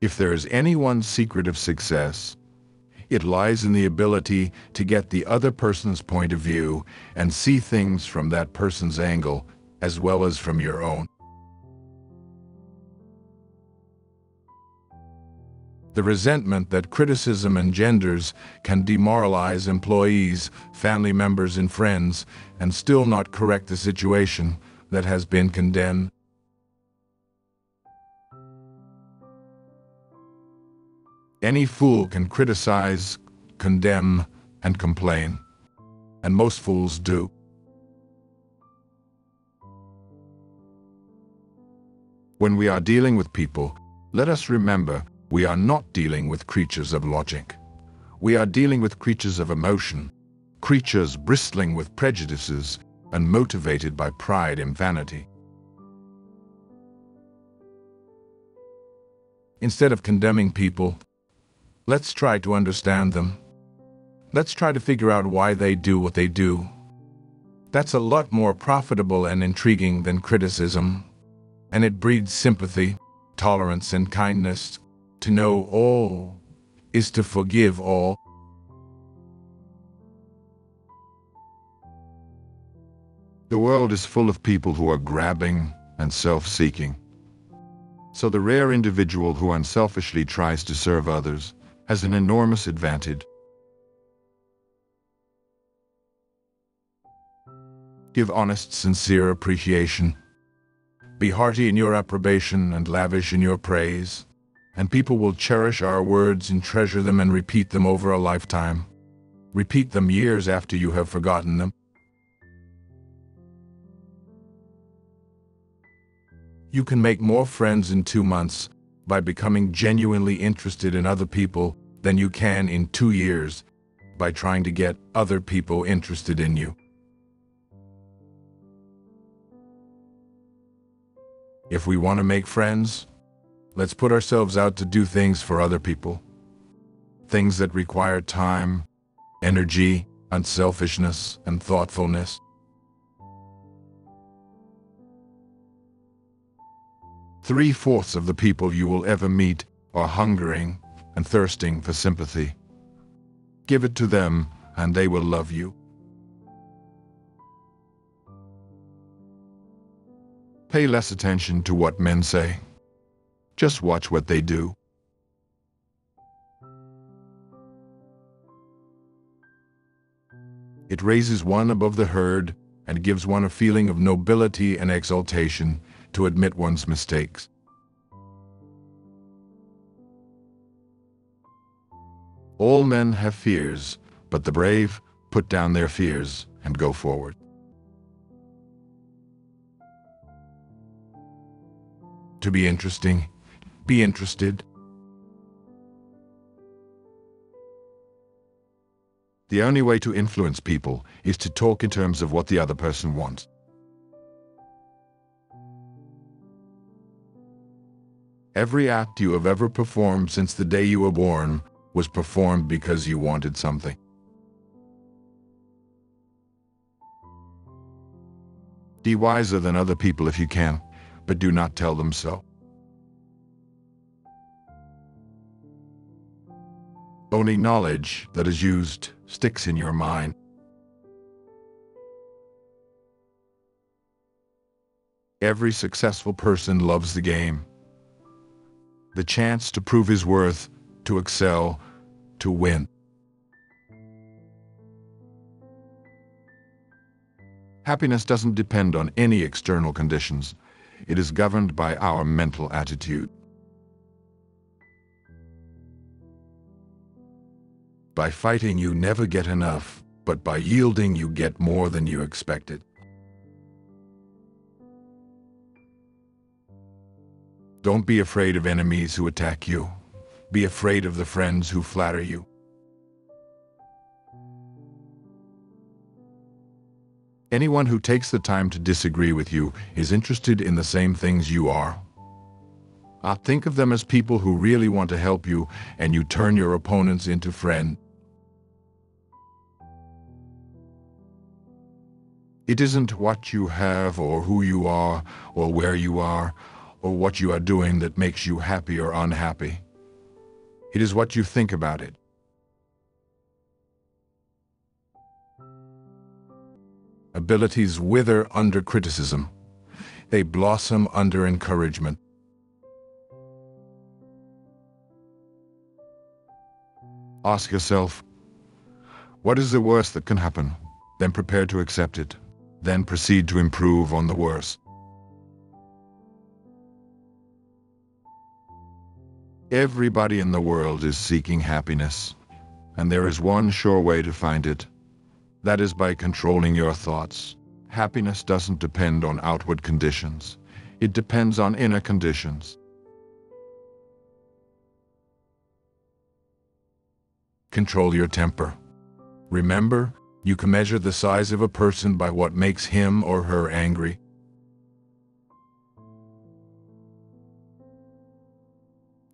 If there is any one secret of success, it lies in the ability to get the other person's point of view and see things from that person's angle as well as from your own. The resentment that criticism engenders can demoralize employees, family members, and friends, and still not correct the situation that has been condemned. Any fool can criticize, condemn, and complain, and most fools do. When we are dealing with people, let us remember we are not dealing with creatures of logic. We are dealing with creatures of emotion, creatures bristling with prejudices and motivated by pride and vanity. Instead of condemning people, let's try to understand them. Let's try to figure out why they do what they do. That's a lot more profitable and intriguing than criticism, and it breeds sympathy, tolerance, and kindness. To know all is to forgive all. The world is full of people who are grabbing and self-seeking. So the rare individual who unselfishly tries to serve others has an enormous advantage. Give honest, sincere appreciation. Be hearty in your approbation and lavish in your praise, and people will cherish our words and treasure them and repeat them over a lifetime. Repeat them years after you have forgotten them. You can make more friends in 2 months by becoming genuinely interested in other people than you can in 2 years by trying to get other people interested in you. If we want to make friends, let's put ourselves out to do things for other people. Things that require time, energy, unselfishness, and thoughtfulness. 3/4 of the people you will ever meet are hungering and thirsting for sympathy. Give it to them, and they will love you. Pay less attention to what men say. Just watch what they do. It raises one above the herd and gives one a feeling of nobility and exaltation to admit one's mistakes. All men have fears, but the brave put down their fears and go forward. To be interesting, be interested. The only way to influence people is to talk in terms of what the other person wants. Every act you have ever performed since the day you were born was performed because you wanted something. Be wiser than other people if you can, but do not tell them so. Only knowledge that is used sticks in your mind. Every successful person loves the game. The chance to prove his worth, to excel, to win. Happiness doesn't depend on any external conditions. It is governed by our mental attitude. By fighting, you never get enough, but by yielding, you get more than you expected. Don't be afraid of enemies who attack you. Be afraid of the friends who flatter you. Anyone who takes the time to disagree with you is interested in the same things you are. Think of them as people who really want to help you, and you turn your opponents into friends. It isn't what you have or who you are or where you are or what you are doing that makes you happy or unhappy. It is what you think about it. Abilities wither under criticism. They blossom under encouragement. Ask yourself, what is the worst that can happen? Then prepare to accept it. Then proceed to improve on the worst. Everybody in the world is seeking happiness, and there is one sure way to find it. That is by controlling your thoughts. Happiness doesn't depend on outward conditions. It depends on inner conditions. Control your temper. Remember, you can measure the size of a person by what makes him or her angry.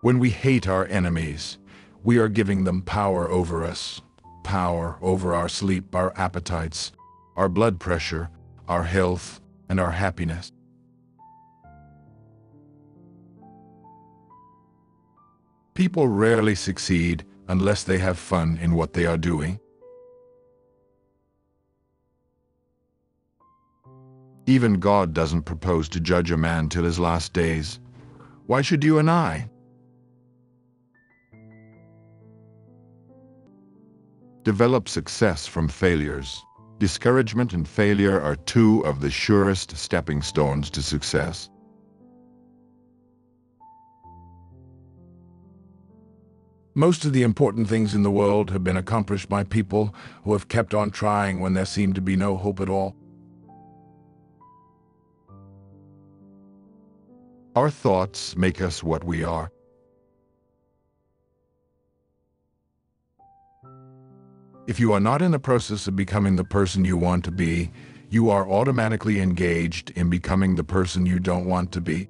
When we hate our enemies, we are giving them power over us. Power over our sleep, our appetites, our blood pressure, our health, and our happiness. People rarely succeed unless they have fun in what they are doing. Even God doesn't propose to judge a man till his last days. Why should you and I? Develop success from failures. Discouragement and failure are two of the surest stepping stones to success. Most of the important things in the world have been accomplished by people who have kept on trying when there seemed to be no hope at all. Our thoughts make us what we are. If you are not in the process of becoming the person you want to be, you are automatically engaged in becoming the person you don't want to be.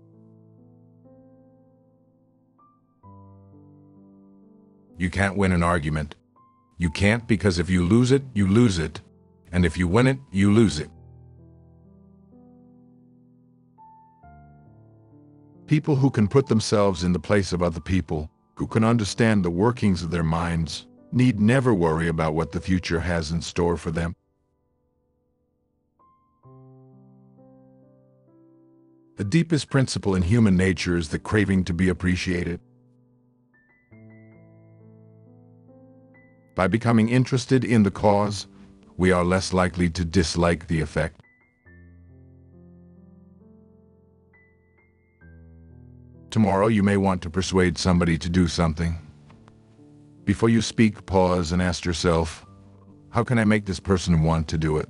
You can't win an argument. You can't, because if you lose it, you lose it. And if you win it, you lose it. People who can put themselves in the place of other people, who can understand the workings of their minds, need never worry about what the future has in store for them. The deepest principle in human nature is the craving to be appreciated. By becoming interested in the cause, we are less likely to dislike the effect. Tomorrow you may want to persuade somebody to do something. Before you speak, pause and ask yourself, how can I make this person want to do it?